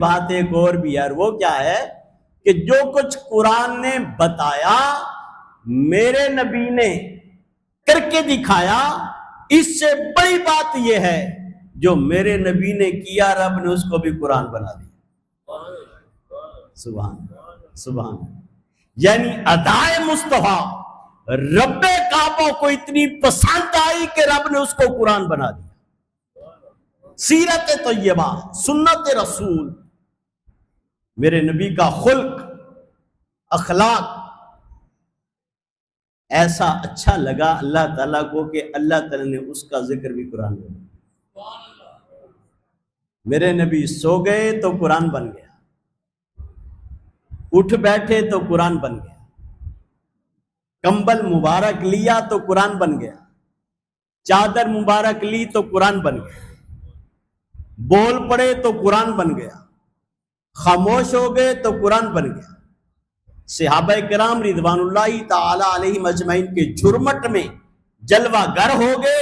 بات ایک اور بھی ہے، وہ کیا ہے کہ جو کچھ قرآن نے بتایا میرے نبی نے کر کے دکھایا، اس سے بڑی بات یہ ہے جو میرے نبی نے کیا رب نے اس کو بھی قرآن بنا دیا۔ سبحان سبحان، یعنی ادائے مصطفیٰ رب کعبہ کو اتنی پسند آئی کہ رب نے اس کو قرآن بنا دیا۔ سیرت طیبہ، سنت رسول، میرے نبی کا خلق، اخلاق ایسا اچھا لگا اللہ تعالیٰ کو کہ اللہ تعالیٰ نے اس کا ذکر بھی قرآن میں۔ میرے نبی سو گئے تو قرآن بن گیا، اٹھ بیٹھے تو قرآن بن گیا، کمبل مبارک لیا تو قرآن بن گیا، چادر مبارک لی تو قرآن بن گیا، بول پڑے تو قرآن بن گیا، خاموش ہو گئے تو قرآن بن گیا۔ صحابہ کرام رضوان اللہ تعالی علیہم اجمعین کے جھرمٹ میں جلوہ گر ہو گئے۔